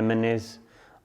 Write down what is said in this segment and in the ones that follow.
MNAs।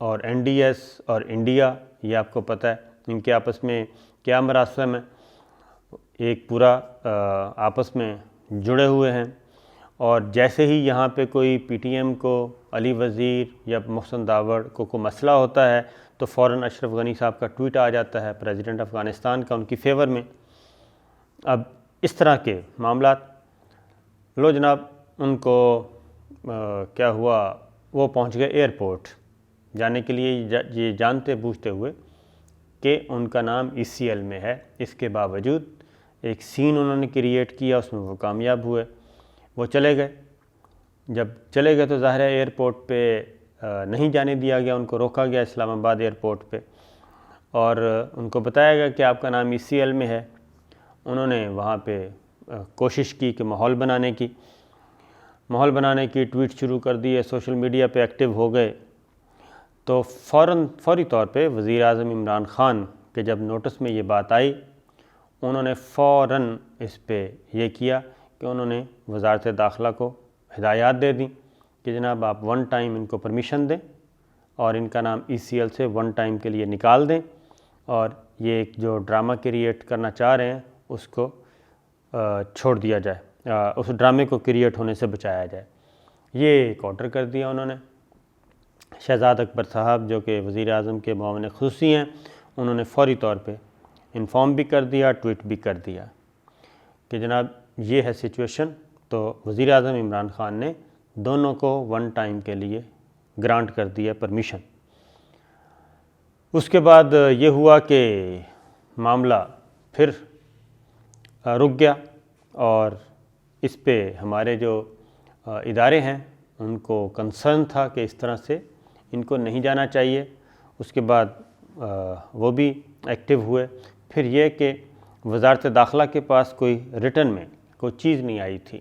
اور NDS اور India, یہ آپ کو پتہ ہے ان کے آپس میں کیا مراسم ہے، ایک پورا آپس میں جڑے ہوئے ہیں۔ اور جیسے ہی یہاں پہ کوئی PTM کو، علی وزیر یا محسن داوڑ کو کوئی مسئلہ ہوتا ہے تو فوراً اشرف غنی صاحب کا ٹویٹ آ جاتا ہے پریزیڈنٹ افغانستان کا ان کی فیور میں۔ اب اس طرح کے معاملات، لو جناب ان کو کیا ہوا، وہ پہنچ گئے ایئرپورٹ جانے کے لیے، یہ جانتے بوجھتے ہوئے کہ ان کا نام ECL میں ہے۔ اس کے باوجود ایک سین انہوں نے کریٹ کیا، اس میں وہ کامیاب ہوئے، وہ چلے گئے۔ جب چلے گئے تو ظاہر ہے ایئرپورٹ پہ نہیں جانے دیا گیا، ان کو روکا گیا اسلام آباد ایئرپورٹ پہ، اور ان کو بتایا گیا کہ آپ کا نام ECL میں ہے۔ انہوں نے وہاں پہ کوشش کی کہ ماحول بنانے کی ٹویٹ شروع کر دیے، سوشل میڈیا پہ ایکٹیو ہو گئے۔ تو فوری طور پہ وزیر اعظم عمران خان کے جب نوٹس میں یہ بات آئی، انہوں نے فوراً اس پہ یہ کیا کہ انہوں نے وزارت داخلہ کو ہدایات دے دیں کہ جناب آپ 1 ٹائم ان کو پرمیشن دیں اور ان کا نام ECL سے 1 ٹائم کے لیے نکال دیں، اور یہ ایک جو ڈرامہ کریٹ کرنا چاہ رہے ہیں اس کو چھوڑ دیا جائے، اس ڈرامے کو کریٹ ہونے سے بچایا جائے۔ یہ ایک آرڈر کر دیا انہوں نے۔ شہزاد اکبر صاحب جو کہ وزیر اعظم کے معاون خصوصی ہیں، انہوں نے فوری طور پہ انفارم بھی کر دیا، ٹویٹ بھی کر دیا کہ جناب یہ ہے سچویشن۔ تو وزیر اعظم عمران خان نے دونوں کو 1 ٹائم کے لیے گرانٹ کر دیا پرمیشن۔ اس کے بعد یہ ہوا کہ معاملہ پھر رک گیا، اور اس پہ ہمارے جو ادارے ہیں ان کو کنسرن تھا کہ اس طرح سے ان کو نہیں جانا چاہیے۔ اس کے بعد وہ بھی ایکٹیو ہوئے۔ پھر یہ کہ وزارت داخلہ کے پاس کوئی ریٹن میں کوئی چیز نہیں آئی تھی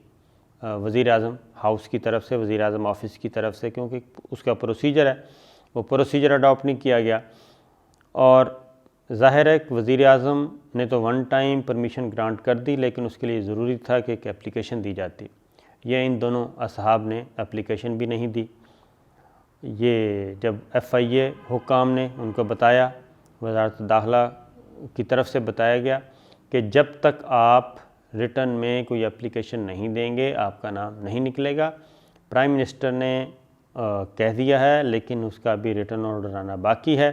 وزیر اعظم ہاؤس کی طرف سے، وزیر اعظم آفس کی طرف سے، کیونکہ اس کا پروسیجر ہے، وہ پروسیجر اڈاپٹ نہیں کیا گیا۔ اور ظاہر ہے کہ وزیر اعظم نے تو 1 ٹائم پرمیشن گرانٹ کر دی، لیکن اس کے لیے ضروری تھا کہ ایک اپلیکیشن دی جاتی۔ یہ ان دونوں اصحاب نے اپلیکیشن بھی نہیں دی۔ یہ جب FIA حکام نے ان کو بتایا، وزارت داخلہ کی طرف سے بتایا گیا کہ جب تک آپ ریٹن میں کوئی اپلیکیشن نہیں دیں گے آپ کا نام نہیں نکلے گا۔ پرائم منسٹر نے کہہ دیا ہے، لیکن اس کا بھی ریٹن آرڈر آنا باقی ہے۔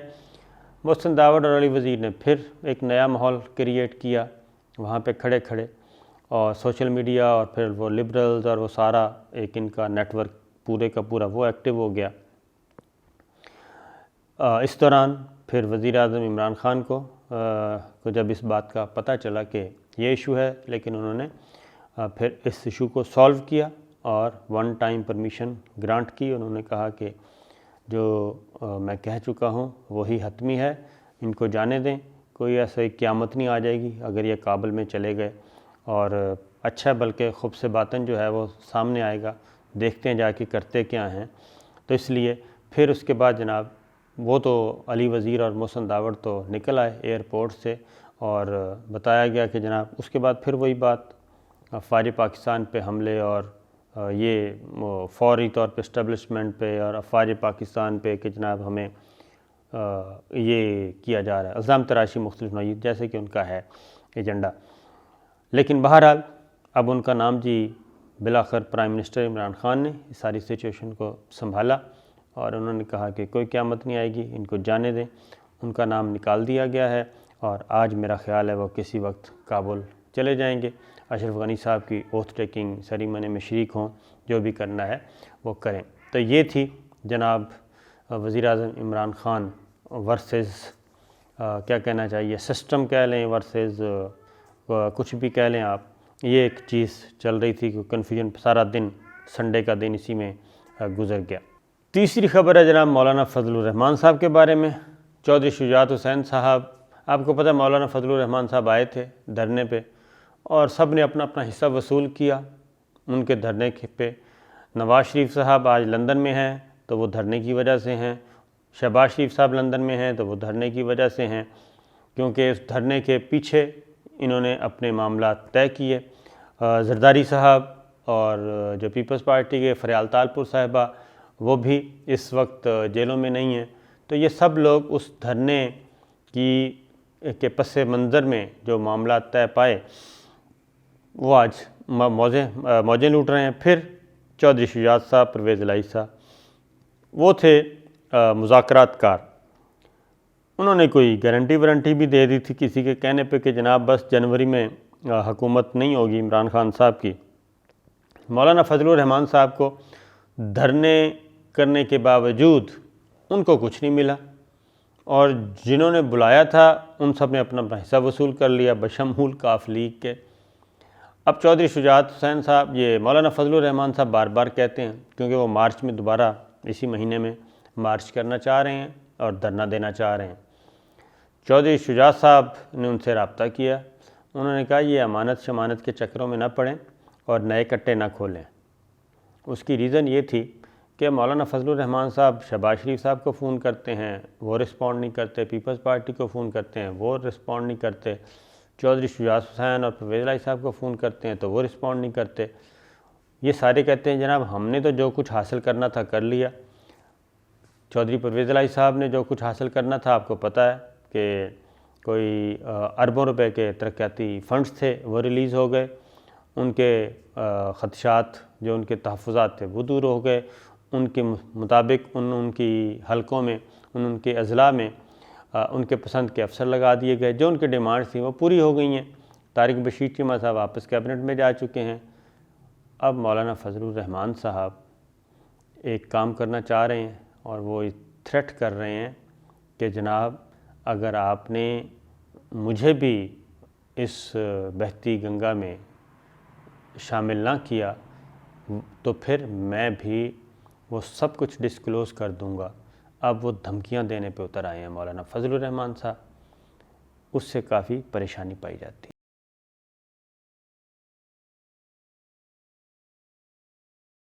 محسن داوڑ اور علی وزیر نے پھر ایک نیا ماحول کریٹ کیا وہاں پہ کھڑے کھڑے، اور سوشل میڈیا اور پھر وہ لبرلز اور وہ سارا ایک ان کا نیٹ ورک پورے کا پورا وہ ایکٹیو ہو گیا۔ اس دوران پھر وزیر اعظم عمران خان کو جب اس بات کا پتہ چلا کہ یہ ایشو ہے، لیکن انہوں نے پھر اس ایشو کو سالو کیا اور 1 ٹائم پرمیشن گرانٹ کی۔ انہوں نے کہا کہ جو میں کہہ چکا ہوں وہی حتمی ہے، ان کو جانے دیں، کوئی ایسے قیامت نہیں آ جائے گی اگر یہ کابل میں چلے گئے، اور اچھا بلکہ خوب سے باطن جو ہے وہ سامنے آئے گا، دیکھتے ہیں جا کے کرتے کیا ہیں۔ تو اس لیے پھر اس کے بعد جناب وہ تو علی وزیر اور محسن داوڑ تو نکل آئے ایئرپورٹ سے، اور بتایا گیا کہ جناب اس کے بعد پھر وہی بات افواج پاکستان پہ حملے اور یہ فوری طور پہ اسٹیبلشمنٹ پہ اور افواج پاکستان پہ کہ جناب ہمیں یہ کیا جا رہا ہے، الزام تراشی مختلف نوعی جیسے کہ ان کا ہے ایجنڈا۔ لیکن بہرحال اب ان کا نام جی بالآخر پرائم منسٹر عمران خان نے اس ساری سچویشن کو سنبھالا، اور انہوں نے کہا کہ کوئی قیامت نہیں آئے گی، ان کو جانے دیں۔ ان کا نام نکال دیا گیا ہے، اور آج میرا خیال ہے وہ کسی وقت کابل چلے جائیں گے، اشرف غنی صاحب کی اوتھ ٹیکنگ سیریمنی میں شریک ہوں، جو بھی کرنا ہے وہ کریں۔ تو یہ تھی جناب وزیر اعظم عمران خان ورسز کیا کہنا چاہیے، سسٹم کہہ لیں ورسز کچھ بھی کہہ لیں آپ، یہ ایک چیز چل رہی تھی کہ کنفیوژن سارا دن سنڈے کا دن اسی میں گزر گیا۔ تیسری خبر ہے جناب مولانا فضل الرحمان صاحب کے بارے میں۔ چودھری شجاعت حسین صاحب، آپ کو پتہ ہے مولانا فضل الرحمان صاحب آئے تھے دھرنے پہ، اور سب نے اپنا اپنا حصہ وصول کیا ان کے دھرنے پہ۔ نواز شریف صاحب آج لندن میں ہیں تو وہ دھرنے کی وجہ سے ہیں، شہباز شریف صاحب لندن میں ہیں تو وہ دھرنے کی وجہ سے ہیں، کیونکہ اس دھرنے کے پیچھے انہوں نے اپنے معاملات طے کیے۔ زرداری صاحب اور جو پیپلز پارٹی کے فریال تالپور صاحبہ، وہ بھی اس وقت جیلوں میں نہیں ہیں، تو یہ سب لوگ اس دھرنے کے پس منظر میں جو معاملات طے پائے وہ آج موجیں لوٹ رہے ہیں۔ پھر چودھری شجاعت صاحب، پرویز الہی صاحب، وہ تھے مذاکرات کار۔ انہوں نے کوئی گارنٹی وارنٹی بھی دے دی تھی کسی کے کہنے پہ کہ جناب بس جنوری میں حکومت نہیں ہوگی عمران خان صاحب کی۔ مولانا فضل الرحمان صاحب کو دھرنے کرنے کے باوجود ان کو کچھ نہیں ملا، اور جنہوں نے بلایا تھا ان سب نے اپنا حصہ وصول کر لیا بشمول کاف لیگ کے۔ اب چودھری شجاعت حسین صاحب، یہ مولانا فضل الرحمان صاحب بار بار کہتے ہیں کیونکہ وہ مارچ میں دوبارہ اسی مہینے میں مارچ کرنا چاہ رہے ہیں اور دھرنا دینا چاہ رہے ہیں۔ چودھری شجاعت صاحب نے ان سے رابطہ کیا، انہوں نے کہا یہ امانت شمانت کے چکروں میں نہ پڑیں اور نئے کٹے نہ کھولیں۔ اس کی ریزن یہ تھی کہ مولانا فضل الرحمان صاحب شہباز شریف صاحب کو فون کرتے ہیں، وہ رسپونڈ نہیں کرتے، پیپلز پارٹی کو فون کرتے ہیں، وہ رسپونڈ نہیں کرتے، چودھری شجاعت حسین اور پرویز الہی صاحب کو فون کرتے ہیں تو وہ رسپونڈ نہیں کرتے۔ یہ سارے کہتے ہیں جناب ہم نے تو جو کچھ حاصل کرنا تھا کر لیا۔ چودھری پرویز الہی صاحب نے جو کچھ حاصل کرنا تھا، آپ کو پتہ ہے کہ کوئی اربوں روپے کے ترقیاتی فنڈز تھے وہ ریلیز ہو گئے، ان کے خدشات جو ان کے تحفظات تھے وہ دور ہو گئے، ان کے مطابق ان کی حلقوں میں ان کے اضلاع میں ان کے پسند کے افسر لگا دیے گئے، جو ان کے ڈیمانڈز تھیں وہ پوری ہو گئی ہیں۔ طارق بشیر چیمہ صاحب واپس کیبنٹ میں جا چکے ہیں۔ اب مولانا فضل الرحمان صاحب ایک کام کرنا چاہ رہے ہیں اور وہ تھریٹ کر رہے ہیں کہ جناب اگر آپ نے مجھے بھی اس بہتی گنگا میں شامل نہ کیا تو پھر میں بھی وہ سب کچھ ڈسکلوز کر دوں گا۔ اب وہ دھمکیاں دینے پہ اتر آئے ہیں مولانا فضل الرحمان صاحب، اس سے کافی پریشانی پائی جاتی ہے۔